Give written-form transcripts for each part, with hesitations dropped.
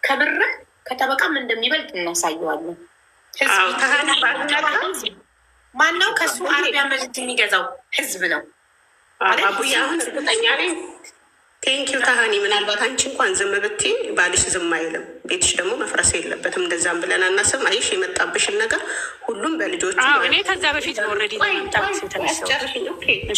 ከብርም ከጠበቃም እንደሚበልጥ እናሳየዋለን። ማነው ከሱ አረቢያ መሬት የሚገዛው? ህዝብ ነው። አቡዬ አሁን እርግጠኛ ነኝ። ቴንኪዩ ታሃኒ። ምናልባት አንቺ እንኳን ዝም ብትይ ባልሽ ዝም አይልም። ቤትሽ ደግሞ መፍረስ የለበትም። እንደዛም ብለን አናስብ። አይሽ የመጣብሽን ነገር ሁሉም በልጆች እኔ ከዛ በፊት ኦልሬዲ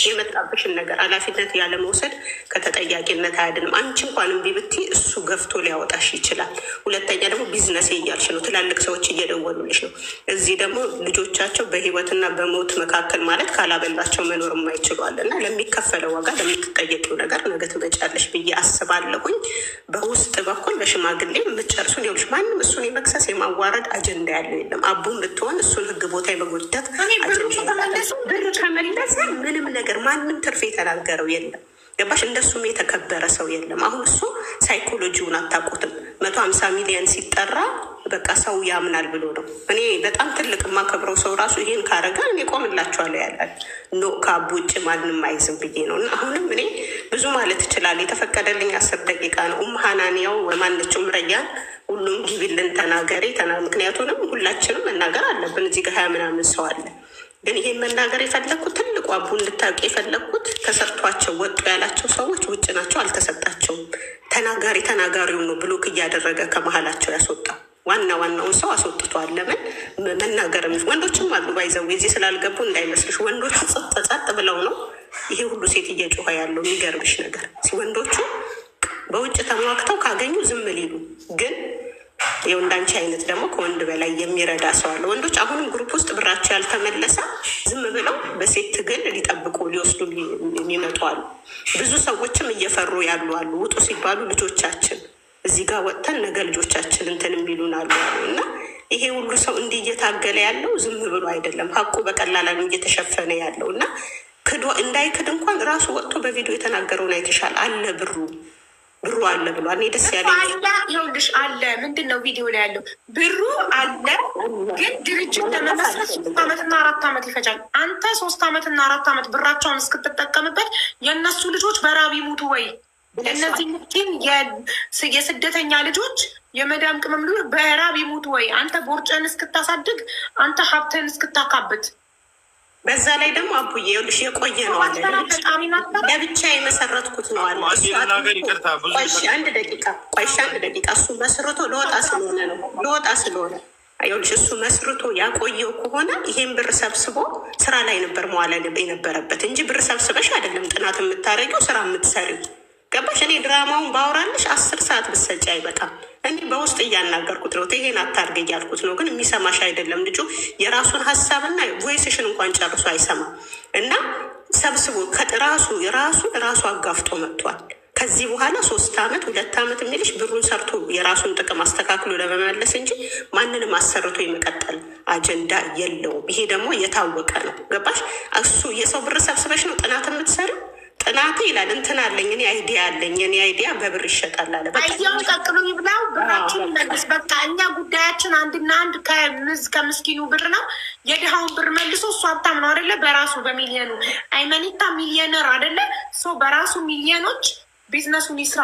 የመጣብሽን ነገር ኃላፊነት ያለመውሰድ ከተጠያቂነት አያድንም። አንቺ እንኳን እምቢ ብትይ እሱ ገፍቶ ሊያወጣሽ ይችላል። ሁለተኛ ደግሞ ቢዝነስ እያልሽ ነው። ትላልቅ ሰዎች እየደወሉልሽ ነው። እዚህ ደግሞ ልጆቻቸው በህይወትና በሞት መካከል ማለት ካላበላቸው መኖር የማይችሏል እና ለሚከፈለው ዋጋ ለምትጠየቂው ነገር ነገ ትመጫለሽ ብዬ አስባለሁኝ። በውስጥ በኩል በሽማግሌ የምትጨርሱ ሌሎች ማንም እሱን የመክሰስ የማዋረድ አጀንዳ ያለው የለም። አቡን ብትሆን እሱን ህግ ቦታ የመጎዳት ብር ከመለሰ ምንም ነገር ማንም ትርፍ የተናገረው የለም። ገባሽ? እንደሱም የተከበረ ሰው የለም። አሁን እሱ ሳይኮሎጂውን አታውቁትም። 150 ሚሊዮን ሲጠራ በቃ ሰው ያምናል ብሎ ነው። እኔ በጣም ትልቅ የማከብረው ሰው ራሱ ይሄን ካረጋ እኔ ቆምላቸዋለሁ ያላል። ኖ ከአቡ ውጭ ማንም አይዝም ብዬ ነው። እና አሁንም እኔ ብዙ ማለት ይችላል። የተፈቀደልኝ 10 ደቂቃ ነው። ሀናንያው ማነች ምረያን ሁሉም ጊቢልን ተናገሬ ምክንያቱንም ሁላችንም መናገር አለብን። እዚህ ጋር 20 ምናምን ሰው አለ። ግን ይሄን መናገር የፈለግኩት ትልቁ አቡ እንድታውቂ የፈለግኩት ተሰርቷቸው ወጡ ያላቸው ሰዎች ውጭ ናቸው፣ አልተሰጣቸውም። ተናጋሪውን ነው ብሎክ እያደረገ ከመሀላቸው ያስወጣው። ዋናውን ሰው አስወጥቷል። ለምን መናገር ወንዶችም አሉ ባይዘው ጊዜ ስላልገቡ እንዳይመስልሽ። ወንዶቹ ጸጥ ብለው ነው ይሄ ሁሉ ሴት እየጮኸ ያለው። የሚገርምሽ ነገር ወንዶቹ በውጭ ተሟክተው ካገኙ ዝም ሊሉ፣ ግን የወንዳንቺ አይነት ደግሞ ከወንድ በላይ የሚረዳ ሰው አለ። ወንዶች አሁንም ግሩፕ ውስጥ ብራቸው ያልተመለሰ ዝም ብለው በሴት ትግል ሊጠብቁ ሊወስዱ የሚመጡ አሉ። ብዙ ሰዎችም እየፈሩ ያሉ አሉ። ውጡ ሲባሉ ልጆቻችን እዚህ ጋር ወጥተን ነገ ልጆቻችን እንትን የሚሉን አሉ እና ይሄ ሁሉ ሰው እንዲህ እየታገለ ያለው ዝም ብሎ አይደለም። ሀቁ በቀላሉ እየተሸፈነ ያለው እና እንዳይክድ እንኳን ራሱ ወጥቶ በቪዲዮ የተናገረውን አይተሻል። አለ ብሩ አለ ብሏል። እኔ ደስ ያለ ይኸውልሽ አለ ምንድን ነው ቪዲዮ ላይ ያለው ብሩ አለ። ግን ድርጅት ለመመስረት 3 ዓመትና 4 ዓመት ይፈጃል። አንተ 3 ዓመትና 4 ዓመት ብራቸውን እስክትጠቀምበት የእነሱ ልጆች በራብ ይሙቱ ወይ? እነዚህ ግን የስደተኛ ልጆች የመዳም ቅመም ልጆች በራብ ይሙቱ ወይ? አንተ ቦርጭን እስክታሳድግ፣ አንተ ሀብትን እስክታካብት። በዛ ላይ ደግሞ አቡዬ ይኸውልሽ የቆየ ነው አለ ለብቻ የመሰረትኩት ነው አለ። አንድ ደቂቃ እሱ መስርቶ ለወጣ ስለሆነ ይኸውልሽ እሱ መስርቶ ያቆየው ከሆነ ይሄን ብር ሰብስቦ ስራ ላይ ነበር መዋል የነበረበት እንጂ ብር ሰብስበሽ አይደለም ጥናት የምታደርጊው ስራ የምትሰሪው። ገባሽ? እኔ ድራማውን ባወራልሽ 10 ሰዓት ብትሰጪ አይበቃም። እኔ በውስጥ እያናገርኩት ነው። ይሄን አታርግ እያልኩት ነው። ግን የሚሰማሽ አይደለም። ልጁ የራሱን ሀሳብና ቮይስሽን እንኳን ጨርሶ አይሰማም። እና ሰብስቦ ራሱ አጋፍጦ መጥቷል። ከዚህ በኋላ 3 ዓመት 2 ዓመት የሚልሽ ብሩን ሰርቶ የራሱን ጥቅም አስተካክሎ ለመመለስ እንጂ ማንንም አሰርቶ የመቀጠል አጀንዳ የለውም። ይሄ ደግሞ የታወቀ ነው። ገባሽ? እሱ የሰው ብር ሰብስበሽ ነው ጥናት የምትሰሪው። ጥናት ይላል እንትን አለኝ እኔ አይዲያ አለኝ የኔ አይዲያ በብር ይሸጣል አለ። አይዲያው ቀቅሉ ይብላው ብራችን መልስ። በቃ እኛ ጉዳያችን አንድና አንድ ከምስኪኑ ብር ነው። የድሃውን ብር መልሶ እሱ ሀብታም ነው አደለ? በራሱ በሚሊዮኑ አይመኒታ ሚሊዮነር አደለ? በራሱ ሚሊዮኖች ቢዝነሱን ይስራ፣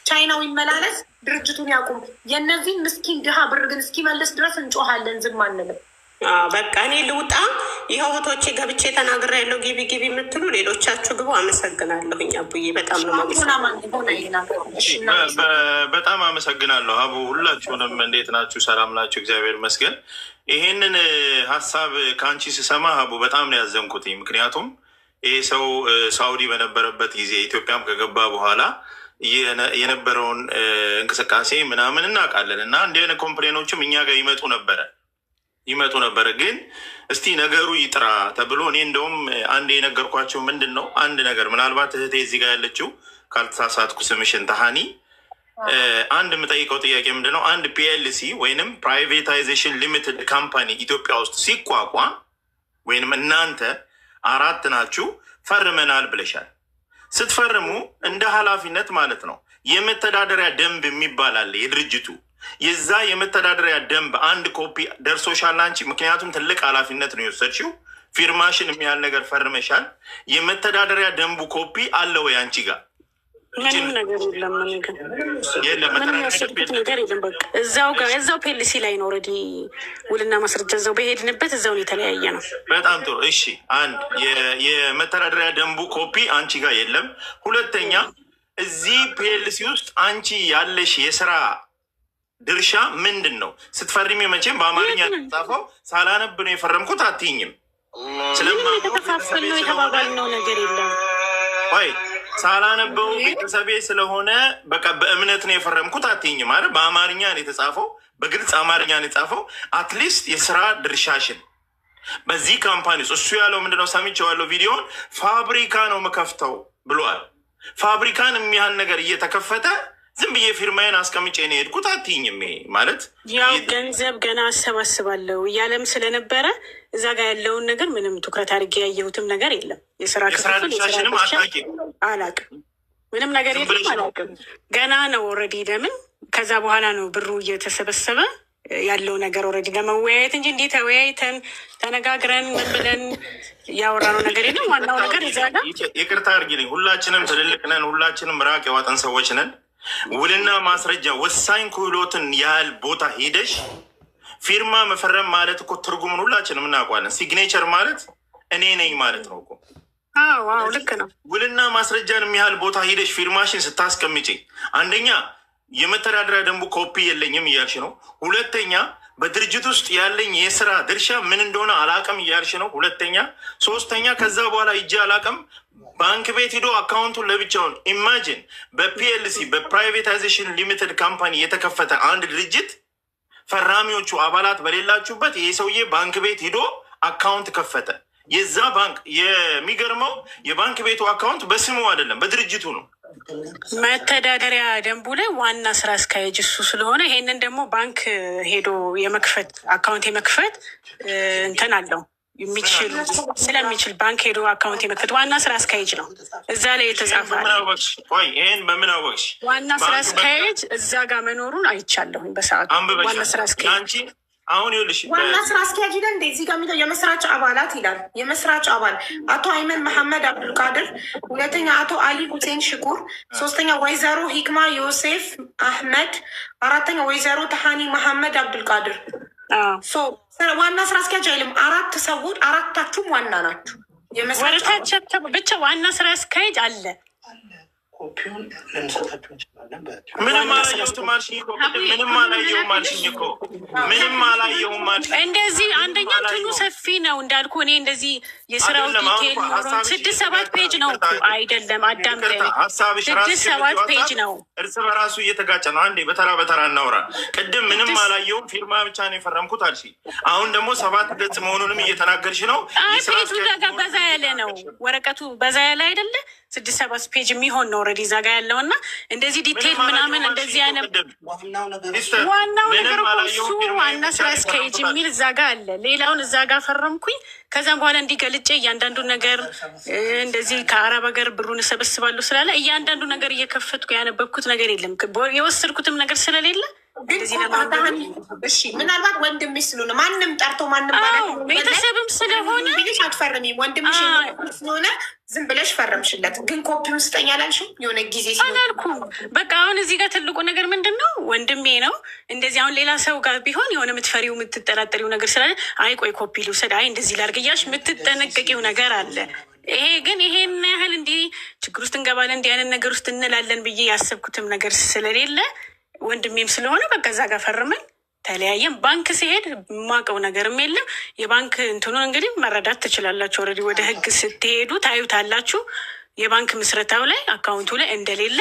ቻይናው ይመላለስ፣ ድርጅቱን ያቁም። የእነዚህን ምስኪን ድሃ ብር ግን እስኪመልስ ድረስ እንጮሃለን፣ ዝም አንልም። በቃ እኔ ልውጣ። ይኸው እህቶቼ ገብቼ ተናግሬ ያለው ግቢ የምትሉ ሌሎቻችሁ ግቡ። አመሰግናለሁኝ አቡዬ፣ በጣም ነው በጣም አመሰግናለሁ አቡ። ሁላችሁንም እንዴት ናችሁ? ሰላም ናችሁ? እግዚአብሔር ይመስገን። ይሄንን ሀሳብ ከአንቺ ስሰማ አቡ በጣም ነው ያዘንኩት። ምክንያቱም ይሄ ሰው ሳውዲ በነበረበት ጊዜ ኢትዮጵያም ከገባ በኋላ የነበረውን እንቅስቃሴ ምናምን እናውቃለን እና እንዲህ አይነት ኮምፕሌኖችም እኛ ጋር ይመጡ ነበረ። ግን እስቲ ነገሩ ይጥራ ተብሎ እኔ እንደውም አንድ የነገርኳቸው ምንድን ነው አንድ ነገር ምናልባት እህቴ እዚህ ጋር ያለችው ካልተሳሳትኩ ስምሽን ታሃኒ አንድ የምጠይቀው ጥያቄ ምንድን ነው አንድ ፒኤልሲ ወይንም ፕራይቬታይዜሽን ሊሚትድ ካምፓኒ ኢትዮጵያ ውስጥ ሲቋቋም ወይንም እናንተ 4 ናችሁ ፈርመናል ብለሻል። ስትፈርሙ እንደ ኃላፊነት ማለት ነው የመተዳደሪያ ደንብ የሚባል አለ የድርጅቱ። የዛ የመተዳደሪያ ደንብ አንድ ኮፒ ደርሶሻል አንቺ? ምክንያቱም ትልቅ ኃላፊነት ነው የወሰድሽው። ፊርማሽን የሚያህል ነገር ፈርመሻል። የመተዳደሪያ ደንቡ ኮፒ አለ ወይ አንቺ ጋር? ምንም ነገር የለም። ምንም ያሰብኩት ነገር የለም። በቃ እዛው ፔልሲ ላይ ነው ኦልሬዲ ውልና ማስረጃ እዛው በሄድንበት እዛውን የተለያየ ነው። በጣም ጥሩ። እሺ፣ አንድ የመተዳደሪያ ደንቡ ኮፒ አንቺ ጋር የለም። ሁለተኛ እዚህ ፔልሲ ውስጥ አንቺ ያለሽ የስራ ድርሻ ምንድን ነው? ስትፈርሚ መቼም በአማርኛ ተጻፈው ሳላነብ ነው የፈረምኩት አትይኝም። የተከፋፈል ነው የተባባልነው ነገር የለም። ወይ ሳላነበው ቤተሰቤ ስለሆነ በቃ በእምነት ነው የፈረምኩት አትይኝም አይደል? በአማርኛ ነው የተጻፈው፣ በግልጽ አማርኛ ነው የተጻፈው። አትሊስት የስራ ድርሻሽን በዚህ ካምፓኒ ውስጥ እሱ ያለው ምንድነው? ሰምቼዋለሁ ቪዲዮን። ፋብሪካ ነው መከፍተው ብሏል። ፋብሪካን የሚያህል ነገር እየተከፈተ ዝም ብዬ ፊርማዬን አስቀምጬ ነው የሄድኩት አትይኝም። ማለት ያው ገንዘብ ገና አሰባስባለሁ እያለም ስለነበረ እዛ ጋር ያለውን ነገር ምንም ትኩረት አድርጌ ያየሁትም ነገር የለም። የስራ ድርሻሽንም አላቅም፣ ምንም ነገር የለም፣ አላቅም። ገና ነው ኦልሬዲ። ለምን ከዛ በኋላ ነው ብሩ እየተሰበሰበ ያለው ነገር ኦልሬዲ ለመወያየት እንጂ እንዲህ ተወያይተን ተነጋግረን ምን ብለን ያወራነው ነገር የለም። ዋናው ነገር እዛ ጋር ይቅርታ አድርጊልኝ። ሁላችንም ትልልቅ ነን፣ ሁላችንም ራቅ የዋጠን ሰዎች ነን። ውልና ማስረጃ ወሳኝ ክህሎትን ያህል ቦታ ሄደሽ ፊርማ መፈረም ማለት እኮ ትርጉምን ሁላችንም እናውቋለን። ሲግኔቸር ማለት እኔ ነኝ ማለት ነው እኮ። አዎ ልክ ነው። ውልና ማስረጃን የሚያህል ቦታ ሄደሽ ፊርማሽን ስታስቀምጪ አንደኛ የመተዳደሪያ ደንቡ ኮፒ የለኝም እያልሽ ነው። ሁለተኛ በድርጅት ውስጥ ያለኝ የስራ ድርሻ ምን እንደሆነ አላቅም እያልሽ ነው። ሁለተኛ ሶስተኛ ከዛ በኋላ እጅ አላቅም ባንክ ቤት ሂዶ አካውንቱን ለብቻውን ኢማጂን። በፒኤልሲ በፕራይቬታይዜሽን ሊሚትድ ካምፓኒ የተከፈተ አንድ ድርጅት ፈራሚዎቹ አባላት በሌላችሁበት ይህ ሰውዬ ባንክ ቤት ሂዶ አካውንት ከፈተ። የዛ ባንክ የሚገርመው የባንክ ቤቱ አካውንት በስሙ አይደለም በድርጅቱ ነው። መተዳደሪያ ደንቡ ላይ ዋና ስራ አስኪያጅ እሱ ስለሆነ ይሄንን ደግሞ ባንክ ሄዶ የመክፈት አካውንት የመክፈት እንትን አለው የሚችል ስለሚችል ባንክ ሄዶ አካውንት የመክፈት ዋና ስራ አስኪያጅ ነው። እዛ ላይ የተጻፈ ይህን በምን አወቅሽ? ዋና ስራ አስኪያጅ እዛ ጋር መኖሩን አይቻለሁኝ በሰዓቱ። ዋና ስራ አስኪያጅ አሁን ይኸውልሽ ዋና ስራ አስኪያጅ ይላል እንደ እዚህ ጋር የሚለው የመስራች አባላት ይላል። የመስራች አባል አቶ አይመን መሐመድ አብዱልቃድር፣ ሁለተኛ አቶ አሊ ሁሴን ሽኩር፣ ሶስተኛ ወይዘሮ ሂክማ ዮሴፍ አህመድ፣ አራተኛ ወይዘሮ ተሃኒ መሐመድ አብዱልቃድር። ዋና ስራ አስኪያጅ አይልም። አራት ሰዎች አራታችሁም ዋና ናችሁ። ወደታቸው ብቻ ዋና ስራ አስኪያጅ አለ። ኮፒውን ልንሰጣችሁ እንችላለን። ምንም አላየሁትም አልሽኝ እኮ ምንም አላየሁም አልሽኝ እኮ ምንም አላየሁም አልሽኝ። እንደዚህ አንደኛ እንትኑ ሰፊ ነው እንዳልኩ እኔ እንደዚህ የስራው ዲቴል ኖሮ 6-7 ፔጅ ነው አይደለም። አዳምጠኝ 6-7 ፔጅ ነው። እርስ በራሱ እየተጋጨ ነው። አንዴ በተራ በተራ እናውራ። ቅድም ምንም አላየሁም ፊርማ ብቻ ነው የፈረምኩት አልሽኝ። አሁን ደግሞ 7 ገጽ መሆኑንም እየተናገርሽ ነው። ፔጁ በዛ ያለ ነው ወረቀቱ በዛ ያለ አይደለ 6-7 ፔጅ የሚሆን ነው ኦልሬዲ እዛ ጋ ያለው እና እንደዚህ ዲቴል ምናምን እንደዚህ አይነት ዋናው ነገር እሱ ዋና ስራ አስኪያጅ የሚል እዛ ጋ አለ። ሌላውን እዛ ጋ ፈረምኩኝ። ከዛም በኋላ እንዲገልጬ እያንዳንዱ ነገር እንደዚህ ከአረብ ሀገር ብሩን እሰበስባለሁ ስላለ እያንዳንዱ ነገር እየከፈትኩ ያነበብኩት ነገር የለም። የወሰድኩትም ነገር ስለሌለ እሺ ምናልባት ወንድምሽ ስለሆነ ማንም ጠርቶ ማንም ቤተሰብም ስለሆነ ብለሽ አትፈርሚም። ወንድምሽ ስለሆነ ዝም ብለሽ ፈረምሽለት። ግን ኮፒውን ስጠኝ አላልሽም? የሆነ ጊዜ አላልኩም። በቃ አሁን እዚህ ጋር ትልቁ ነገር ምንድን ነው? ወንድሜ ነው። እንደዚህ አሁን ሌላ ሰው ጋር ቢሆን የሆነ የምትፈሪው የምትጠራጠሪው ነገር ስላለ አይ ቆይ ኮፒ ልውሰድ፣ አይ እንደዚህ ላድርግ እያልሽ የምትጠነቀቂው ነገር አለ። ይሄ ግን ይሄን ያህል እንዲህ ችግር ውስጥ እንገባለን እንዲህ አይነት ነገር ውስጥ እንላለን ብዬ ያሰብኩትም ነገር ስለሌለ ወንድሜም ስለሆነ በቃ እዛ ጋር ፈርመን ተለያየም። ባንክ ሲሄድ የማውቀው ነገርም የለም። የባንክ እንትኑን እንግዲህ መረዳት ትችላላችሁ። ኦልሬዲ ወደ ህግ ስትሄዱ ታዩታላችሁ። የባንክ ምስረታው ላይ አካውንቱ ላይ እንደሌለ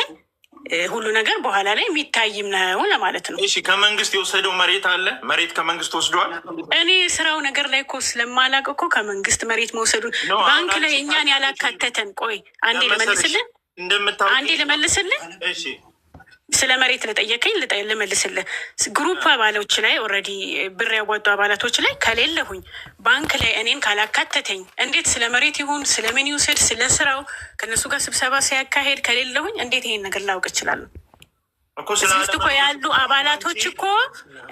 ሁሉ ነገር በኋላ ላይ የሚታይም ነው ለማለት ነው። እሺ ከመንግስት የወሰደው መሬት አለ? መሬት ከመንግስት ወስዷል? እኔ ስራው ነገር ላይ እኮ ስለማላውቅ እኮ ከመንግስት መሬት መውሰዱን ባንክ ላይ እኛን ያላካተተን። ቆይ አንዴ ልመልስልን እሺ ስለ መሬት ለጠየቀኝ ልመልስልህ። ግሩፕ አባሎች ላይ ኦልሬዲ ብር ያዋጡ አባላቶች ላይ ከሌለሁኝ ባንክ ላይ እኔን ካላካተተኝ እንዴት ስለ መሬት ይሁን ስለ ምን ይውሰድ ስለ ስራው ከነሱ ጋር ስብሰባ ሲያካሄድ ከሌለሁኝ እንዴት ይሄን ነገር ላውቅ እችላለሁ? እዚህ ውስጥ እኮ ያሉ አባላቶች እኮ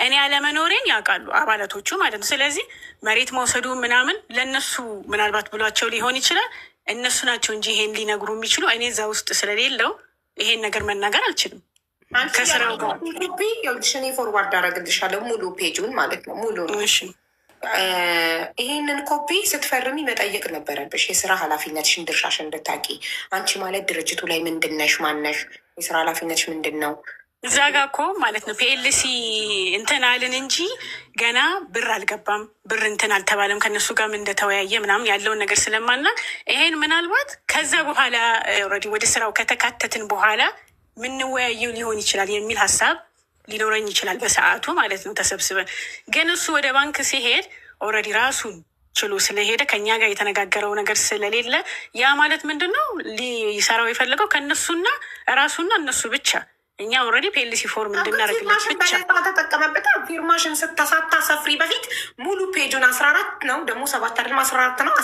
እኔ ያለመኖሬን ያውቃሉ አባላቶቹ ማለት ነው። ስለዚህ መሬት መውሰዱ ምናምን ለእነሱ ምናልባት ብሏቸው ሊሆን ይችላል። እነሱ ናቸው እንጂ ይሄን ሊነግሩ የሚችሉ እኔ እዛ ውስጥ ስለሌለው ይሄን ነገር መናገር አልችልም። ከስራው ጋር ሽኔ ፎርዋርድ አደረግልሻለሁ ሙሉ ፔጁን ማለት ነው። ሙሉ ይህንን ኮፒ ስትፈርሚ መጠየቅ ነበረብሽ። የስራ ኃላፊነትሽን ድርሻሽን እንድታቂ። አንቺ ማለት ድርጅቱ ላይ ምንድነሽ? ማነሽ? የስራ ኃላፊነትሽ ምንድን ነው? እዛ ጋ እኮ ማለት ነው ፒኤልሲ እንትን አልን እንጂ ገና ብር አልገባም፣ ብር እንትን አልተባለም። ከነሱ ጋርም እንደተወያየ ምናምን ያለውን ነገር ስለማናቅ ይሄን ምናልባት ከዛ በኋላ ኦልሬዲ ወደ ስራው ከተካተትን በኋላ ምንወያየው ሊሆን ይችላል የሚል ሀሳብ ሊኖረኝ ይችላል በሰዓቱ ማለት ነው ተሰብስበን። ግን እሱ ወደ ባንክ ሲሄድ ኦልሬዲ ራሱን ችሎ ስለሄደ ከኛ ጋር የተነጋገረው ነገር ስለሌለ ያ ማለት ምንድን ነው ሊሰራው የፈለገው ከእነሱና ራሱና እነሱ ብቻ እኛ ኦልሬዲ ፒኤልሲ ፎርም እንድናደርግለት ብቻ ተጠቀመበት። ፊርማሽን ስታሳታ ሰፍሪ በፊት ሙሉ ፔጁን 14 ነው ደግሞ 7 አይደለም 14 ነው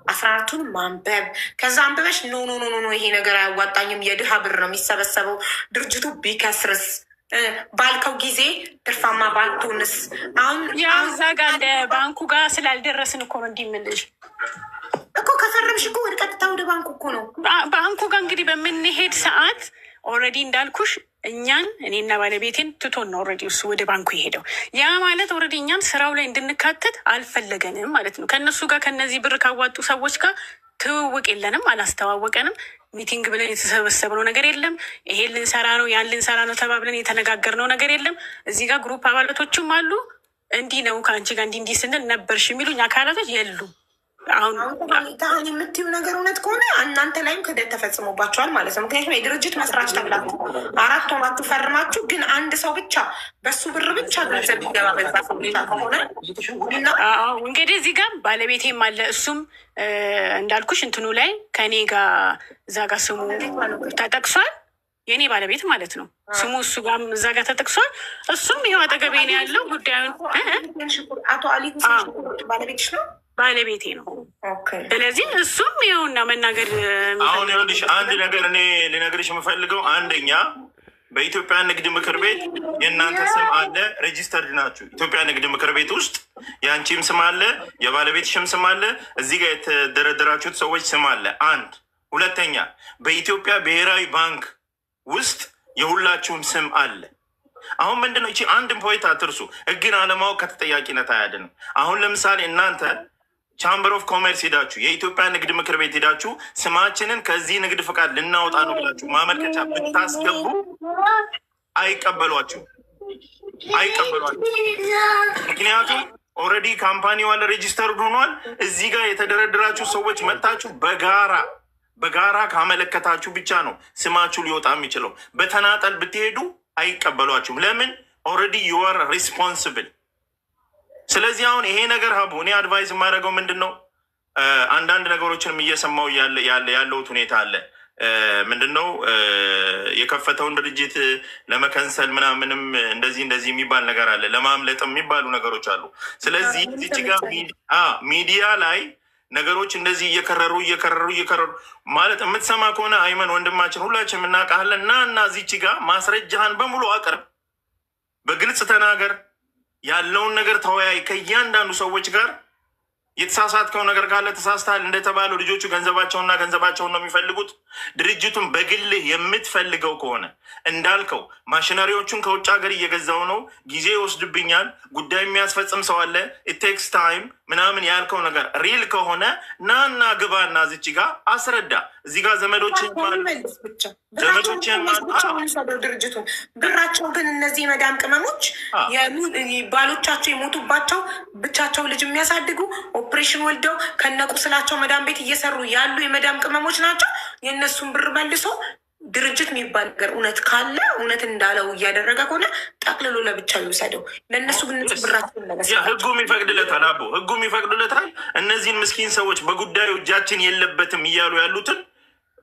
14ቱን ማንበብ። ከዛ አንብበሽ ኖ ኖ ኖ ኖ ይሄ ነገር አያዋጣኝም፣ የድሃ ብር ነው የሚሰበሰበው፣ ድርጅቱ ቢከስርስ ባልከው ጊዜ ትርፋማ ባልቶንስ። አሁን ያው እዛ ጋር እንደ ባንኩ ጋር ስላልደረስን እኮ ነው እንዲምልሽ እኮ ከፈረምሽ እኮ ወደ ቀጥታ ወደ ባንኩ እኮ ነው። ባንኩ ጋር እንግዲህ በምንሄድ ሰዓት ኦልሬዲ እንዳልኩሽ እኛን እኔና ባለቤቴን ትቶን ነው ኦልሬዲ እሱ ወደ ባንኩ የሄደው። ያ ማለት ኦልሬዲ እኛን ስራው ላይ እንድንካተት አልፈለገንም ማለት ነው። ከእነሱ ጋር ከነዚህ ብር ካዋጡ ሰዎች ጋር ትውውቅ የለንም፣ አላስተዋወቀንም። ሚቲንግ ብለን የተሰበሰብነው ነገር የለም። ይሄን ልንሰራ ነው ያን ልንሰራ ነው ተባብለን የተነጋገርነው ነገር የለም። እዚህ ጋር ግሩፕ አባላቶችም አሉ። እንዲህ ነው ከአንቺ ጋር እንዲህ ስንል ነበርሽ የሚሉኝ አካላቶች የሉም። አሁን የምትይው ነገር እውነት ከሆነ እናንተ ላይም ክህደት ተፈጽሞባቸዋል ማለት ነው። ምክንያቱም የድርጅት መስራች ተብላችሁ 4 ሆናችሁ ፈርማችሁ፣ ግን አንድ ሰው ብቻ በሱ ብር ብቻ ገንዘብ ይገባ በዛ ሰው ብቻ ከሆነ እንግዲህ እዚህ ጋር ባለቤቴም አለ። እሱም እንዳልኩሽ እንትኑ ላይ ከኔ ጋር እዛ ጋር ስሙ ተጠቅሷል። የኔ ባለቤት ማለት ነው ስሙ እሱ ጋር እዛ ጋር ተጠቅሷል። እሱም ይኸው አጠገቤ ነው ያለው። ጉዳዩን አቶ አሊ ባለቤትሽ ነው? ባለቤቴ ነው። ስለዚህ እሱም ይኸውና መናገር አሁን ይኸውልሽ አንድ ነገር እኔ ልነግርሽ የምፈልገው አንደኛ በኢትዮጵያ ንግድ ምክር ቤት የእናንተ ስም አለ፣ ሬጂስተርድ ናችሁ። ኢትዮጵያ ንግድ ምክር ቤት ውስጥ የአንቺም ስም አለ፣ የባለቤትሽም ስም አለ፣ እዚህ ጋር የተደረደራችሁት ሰዎች ስም አለ። አንድ ሁለተኛ በኢትዮጵያ ብሔራዊ ባንክ ውስጥ የሁላችሁም ስም አለ። አሁን ምንድነው እቺ አንድን ፖይንት አትርሱ። ህግን አለማወቅ ከተጠያቂነት አያድንም። አሁን ለምሳሌ እናንተ ቻምበር ኦፍ ኮሜርስ ሄዳችሁ የኢትዮጵያ ንግድ ምክር ቤት ሄዳችሁ ስማችንን ከዚህ ንግድ ፈቃድ ልናወጣ ነው ብላችሁ ማመልከቻ ብታስገቡ አይቀበሏችሁም። ምክንያቱም ኦልሬዲ ካምፓኒው አለ፣ ሬጂስተርድ ሆኗል። እዚህ ጋር የተደረደራችሁ ሰዎች መጥታችሁ በጋራ ካመለከታችሁ ብቻ ነው ስማችሁ ሊወጣ የሚችለው። በተናጠል ብትሄዱ አይቀበሏችሁም። ለምን? ኦልሬዲ ዩአር ሪስፖንስብል። ስለዚህ አሁን ይሄ ነገር ሀቡ እኔ አድቫይስ የማደርገው ምንድን ነው፣ አንዳንድ ነገሮችንም እየሰማው ያለውት ሁኔታ አለ። ምንድን ነው የከፈተውን ድርጅት ለመከንሰል ምናምንም እንደዚህ የሚባል ነገር አለ፣ ለማምለጥ የሚባሉ ነገሮች አሉ። ስለዚህ እዚች ጋር ሚዲያ ላይ ነገሮች እንደዚህ እየከረሩ ማለት የምትሰማ ከሆነ አይመን ወንድማችን ሁላችን የምናውቃለን እና እዚች ጋር ማስረጃህን በሙሉ አቅርብ፣ በግልጽ ተናገር፣ ያለውን ነገር ተወያይ ከእያንዳንዱ ሰዎች ጋር። የተሳሳትከው ነገር ካለ ተሳስተሃል። እንደተባለው ልጆቹ ገንዘባቸውን ነው የሚፈልጉት። ድርጅቱን በግልህ የምትፈልገው ከሆነ እንዳልከው ማሽነሪዎቹን ከውጭ ሀገር እየገዛው ነው፣ ጊዜ ይወስድብኛል፣ ጉዳይ የሚያስፈጽም ሰው አለ፣ ኢቴክስ ታይም ምናምን ያልከው ነገር ሪል ከሆነ ናና ግባና ዝች ጋር አስረዳ። እዚህ ጋር ዘመዶችን ድርጅቱን ብራቸው ግን እነዚህ መዳም ቅመሞች ባሎቻቸው የሞቱባቸው ብቻቸው ልጅ የሚያሳድጉ ኦፕሬሽን ወልደው ከነቁስላቸው መዳም ቤት እየሰሩ ያሉ የመዳም ቅመሞች ናቸው። የእነሱን ብር መልሶ ድርጅት የሚባል ነገር እውነት ካለ እውነት እንዳለው እያደረገ ከሆነ ጠቅልሎ ለብቻ ይውሰደው። ለእነሱ ግን ብራቸውን ህጉም ይፈቅድለታል። አቦ ህጉም ይፈቅድለታል። እነዚህን ምስኪን ሰዎች በጉዳዩ እጃችን የለበትም እያሉ ያሉትን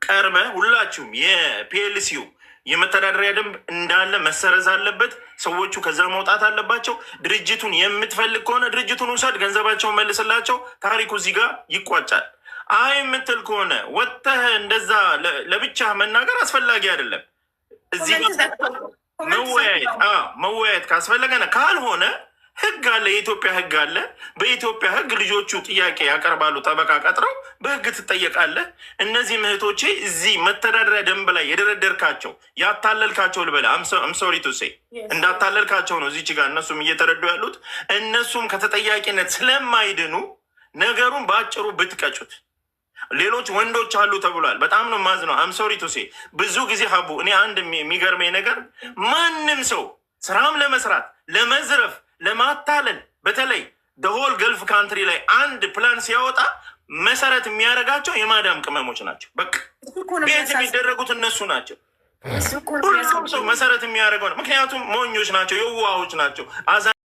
ቀርበ ሁላችሁም የፒኤልሲው የመተዳደሪያ ደንብ እንዳለ መሰረዝ አለበት። ሰዎቹ ከዛ መውጣት አለባቸው። ድርጅቱን የምትፈልግ ከሆነ ድርጅቱን ውሰድ፣ ገንዘባቸውን መልስላቸው። ታሪኩ እዚህ ጋር ይቋጫል። አይ የምትል ከሆነ ወጥተህ እንደዛ ለብቻ መናገር አስፈላጊ አይደለም። እዚህ መወያየት ካስፈለገ ካልሆነ ህግ አለ፣ የኢትዮጵያ ህግ አለ። በኢትዮጵያ ህግ ልጆቹ ጥያቄ ያቀርባሉ፣ ጠበቃ ቀጥረው በህግ ትጠየቃለህ። እነዚህ እህቶቼ እዚህ መተዳደሪያ ደንብ ላይ የደረደርካቸው ያታለልካቸው ልበለ አምሶሪ ቱ ሴይ እንዳታለልካቸው ነው እዚች ጋር እነሱም እየተረዱ ያሉት። እነሱም ከተጠያቂነት ስለማይድኑ ነገሩን በአጭሩ ብትቀጩት። ሌሎች ወንዶች አሉ ተብሏል። በጣም ነው ማዝነው። አምሶሪ ቱ ሴይ ብዙ ጊዜ ሀቡ እኔ አንድ የሚገርመኝ ነገር ማንም ሰው ስራም ለመስራት ለመዝረፍ ለማታለል በተለይ ደሆል ገልፍ ካንትሪ ላይ አንድ ፕላን ሲያወጣ መሰረት የሚያደርጋቸው የማዳም ቅመሞች ናቸው። በቃ ቤት የሚደረጉት እነሱ ናቸው። ሁሉም ሰው መሰረት የሚያደርገው ነው። ምክንያቱም ሞኞች ናቸው፣ የዋሆች ናቸው።